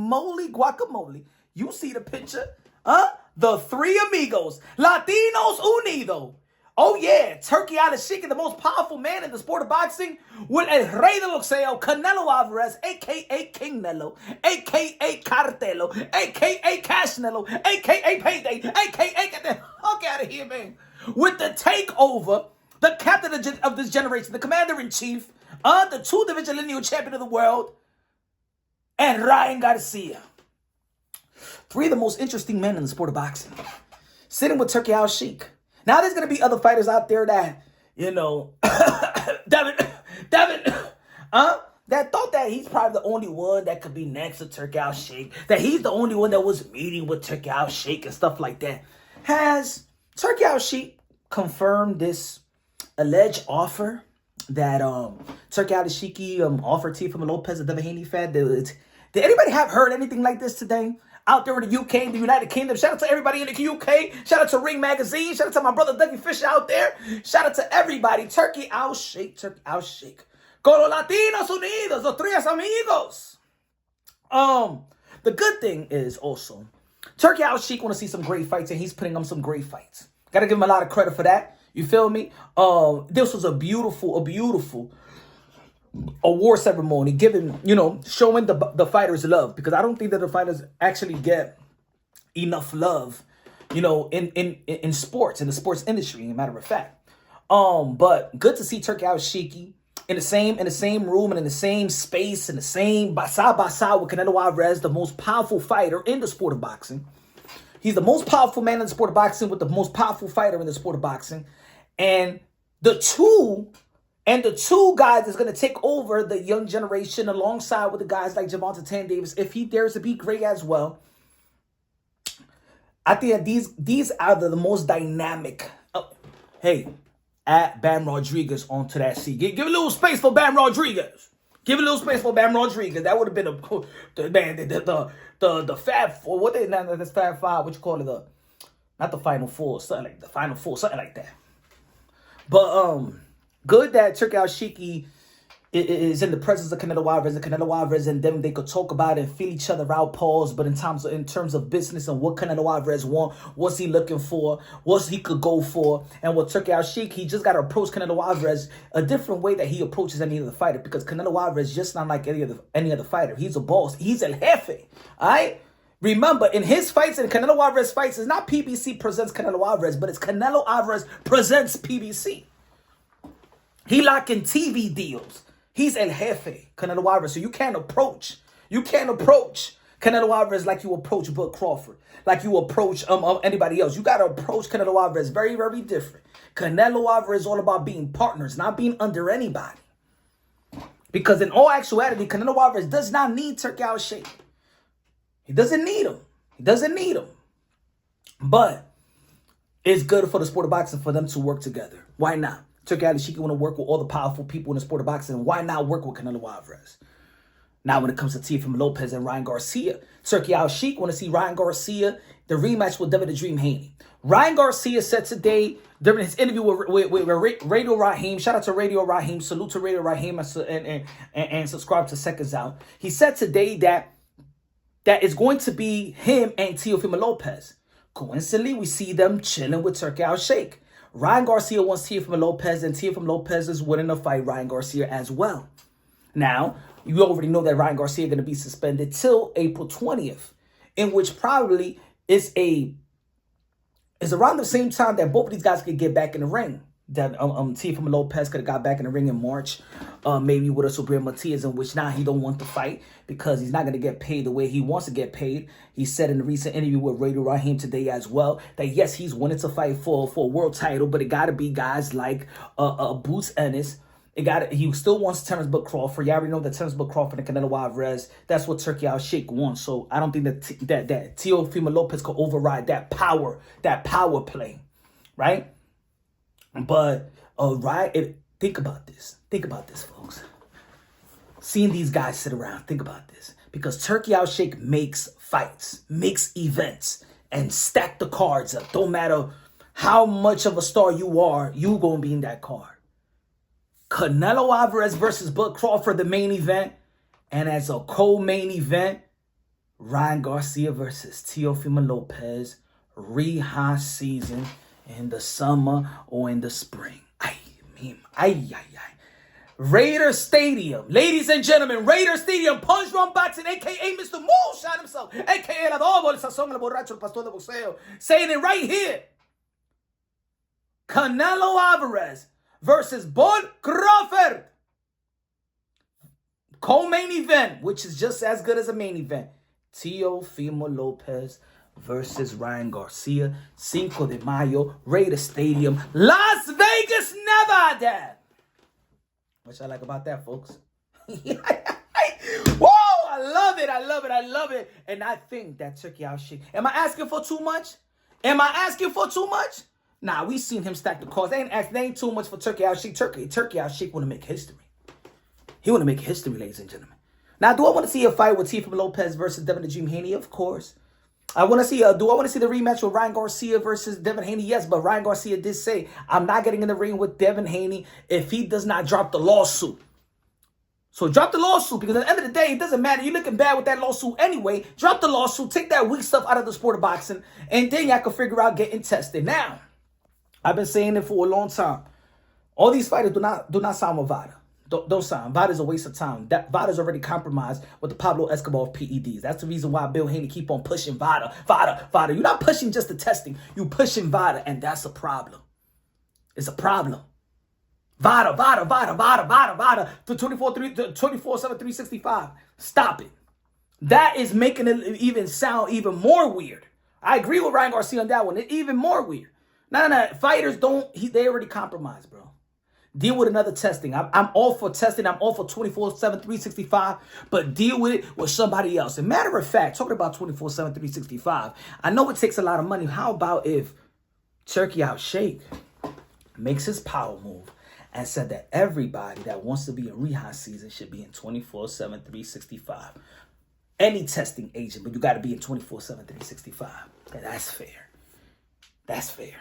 moly, guacamole. You see the picture? The three amigos. Latinos Unidos. Oh, yeah. Turki Alalshikh, the most powerful man in the sport of boxing, with El Rey del Boxeo, Canelo Alvarez, a.k.a. King Nello, a.k.a. Cartelo, a.k.a. Cashnello, a.k.a. Payday, a.k.a. Get the fuck out of here, man. With the takeover, the captain of this generation, the commander-in-chief, the two-division lineal champion of the world, and Ryan Garcia. Three of the most interesting men in the sport of boxing. Sitting with Turki Alalshikh. Now, there's going to be other fighters out there that, that thought that he's probably the only one that could be next to Turki Alalshikh, that he's the only one that was meeting with Turki Alalshikh and stuff like that. Has Turki Alalshikh confirmed this alleged offer that Turki Alalshikh offered Teofimo Lopez, a Devin Haney fan? Did anybody have heard anything like this today? Out there in the UK, the United Kingdom. Shout out to everybody in the UK. Shout out to Ring Magazine. Shout out to my brother Dougie Fisher out there. Shout out to everybody. Turki Alalshikh. Turki Alalshikh. Con los Latinos Unidos. Los tres amigos. The good thing is also, Turki Alalshikh want to see some great fights, and he's putting on some great fights. Gotta give him a lot of credit for that. You feel me? This was a beautiful award ceremony, giving, showing the fighters love, because I don't think that the fighters actually get enough love, in sports, in the sports industry, as a matter of fact. But good to see Turki Alalshikh in the same room and in the same space, in the same side by side with Canelo Alvarez, the most powerful fighter in the sport of boxing. He's the most powerful man in the sport of boxing with the most powerful fighter in the sport of boxing. And the two guys is going to take over the young generation alongside with the guys like Gervonta Tank Davis, if he dares to be great as well. I think that these are the most dynamic. Hey, add Bam Rodriguez onto that seat. Give a little space for Bam Rodriguez. Give a little space for Bam Rodriguez. That would have been the Fab Four. What they not this Fab Five? What you call it? Not the Final Four. Something like the Final Four. Something like that. But good that Turki Alalshikh is in the presence of Canelo Alvarez, and them, they could talk about it and feel each other out, pause. But in terms of business and what Canelo Alvarez want, what's he looking for, what he could go for, and with Turki Alalshikh, he just got to approach Canelo Alvarez a different way that he approaches any other fighter, because Canelo Alvarez is just not like any other fighter. He's a boss. He's el jefe. All right. Remember, in his fights and Canelo Alvarez fights, it's not PBC presents Canelo Alvarez, but it's Canelo Alvarez presents PBC. He locking TV deals. He's el jefe, Canelo Alvarez. So you can't approach Canelo Alvarez like you approach Bud Crawford, like you approach anybody else. You got to approach Canelo Alvarez very, very different. Canelo Alvarez is all about being partners, not being under anybody. Because in all actuality, Canelo Alvarez does not need Turki Alalshikh. He doesn't need him. But it's good for the sport of boxing for them to work together. Why not? Turki Alalshikh want to work with all the powerful people in the sport of boxing. Why not work with Canelo Alvarez? Now, when it comes to Teofimo Lopez and Ryan Garcia, Turki Alalshikh want to see Ryan Garcia, the rematch with Devin the Dream Haney. Ryan Garcia said today, during his interview with Radio Raheem, shout out to Radio Raheem, salute to Radio Raheem, and subscribe to Seconds Out. He said today that it's going to be him and Teofimo Lopez. Coincidentally, we see them chilling with Turki Alalshikh. Ryan Garcia wants Teofimo Lopez, and Teofimo Lopez is willing to fight Ryan Garcia as well. Now, you already know that Ryan Garcia is going to be suspended till April 20th, in which probably is around the same time that both of these guys could get back in the ring. That Teofimo Lopez could have got back in the ring in March, maybe with a Subriel Matias, in which now he don't want to fight because he's not going to get paid the way he wants to get paid. He said in a recent interview with Radio Raheem today as well that yes, he's wanted to fight for a world title, but it got to be guys like Boots Ennis. He still wants Terence Crawford. You already know that Terence Crawford and Canelo Alvarez, that's what Turki Alalshikh wants. So I don't think that Teofimo Lopez could override that power play, right? But think about this. Think about this, folks. Seeing these guys sit around, think about this. Because Turki Alalshikh makes fights, makes events, and stack the cards up. Don't matter how much of a star you are, you gonna be in that card. Canelo Alvarez versus Bud Crawford, the main event, and as a co-main event, Ryan Garcia versus Teofimo Lopez, rehash season in the summer or in the spring. Raider Stadium. Ladies and gentlemen, Raider Stadium, Punch Drunk Boxing, a.k.a. Mr. Moonshine himself, a.k.a. El Adobo, El Sazón, El Borracho, El Pastor de Boxeo, saying it right here. Canelo Alvarez versus Bud Crawford. Co-main event, which is just as good as a main event. Teofimo Lopez versus Ryan Garcia, 5 de Mayo, Raider Stadium, Las Vegas, Nevada. What I like about that, folks? Whoa, I love it, I love it, I love it. And I think that Turki Alalshikh. Am I asking for too much? Am I asking for too much? Nah, we seen him stack the cards. They ain't too much for Turki Alalshikh. Turki Alalshikh want to make history. He want to make history, ladies and gentlemen. Now, do I want to see a fight with Teofimo Lopez versus Devin the Dream Haney? Of course. I want to see. Do I want to see the rematch with Ryan Garcia versus Devin Haney? Yes, but Ryan Garcia did say, I'm not getting in the ring with Devin Haney if he does not drop the lawsuit. So drop the lawsuit, because at the end of the day, it doesn't matter. You're looking bad with that lawsuit anyway. Drop the lawsuit. Take that weak stuff out of the sport of boxing, and then y'all can figure out getting tested. Now, I've been saying it for a long time. All these fighters do not sign with VADA. Don't sign. VADA's a waste of time. VADA's already compromised with the Pablo Escobar of PEDs. That's the reason why Bill Haney keep on pushing VADA. You're not pushing just the testing. You're pushing VADA, and that's a problem. It's a problem. VADA. To 24/7, 365. Stop it. That is making it even sound even more weird. I agree with Ryan Garcia on that one. It's even more weird. No. Fighters they already compromised, bro. Deal with another testing. I'm all for testing. I'm all for 24/7, 365. But deal with it with somebody else. And matter of fact, talking about 24/7, 365, I know it takes a lot of money. How about if Turki Alalshikh makes his power move and said that everybody that wants to be in rehash season should be in 24/7, 365. Any testing agent, but you got to be in 24/7, 365. And that's fair. That's fair.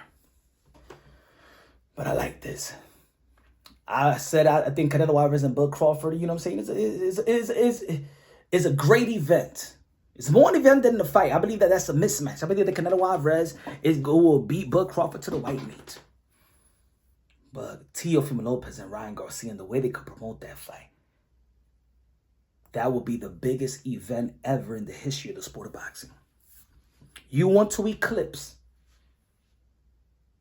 But I like this. I said I think Canelo Alvarez and Bud Crawford, you know what I'm saying, is a great event. It's more an event than the fight. I believe that's a mismatch. I believe that Canelo Alvarez will beat Bud Crawford to the white meat. But Teofimo Lopez and Ryan Garcia, and the way they could promote that fight, that would be the biggest event ever in the history of the sport of boxing. You want to eclipse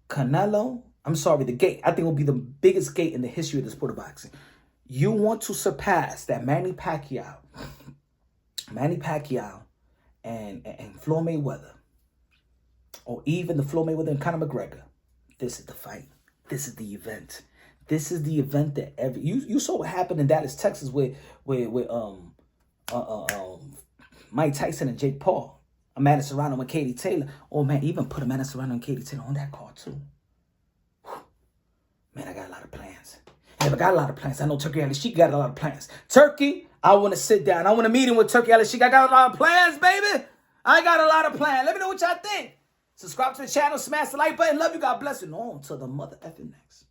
the gate. I think it will be the biggest gate in the history of the sport of boxing. You want to surpass that Manny Pacquiao and Floyd Mayweather, or even the Floyd Mayweather and Conor McGregor. This is the fight. This is the event. This is the event that you saw what happened in Dallas, Texas with Mike Tyson and Jake Paul. Amanda Serrano and Katie Taylor. Oh man, even put Amanda Serrano and Katie Taylor on that card too. Man, I got a lot of plans. Hey, I got a lot of plans. I know Turki Alalshikh got a lot of plans. Turki, I want to sit down. I want a meeting with Turki Alalshikh. I got a lot of plans, baby. I got a lot of plans. Let me know what y'all think. Subscribe to the channel. Smash the like button. Love you. God bless you. No, until the mother effing next.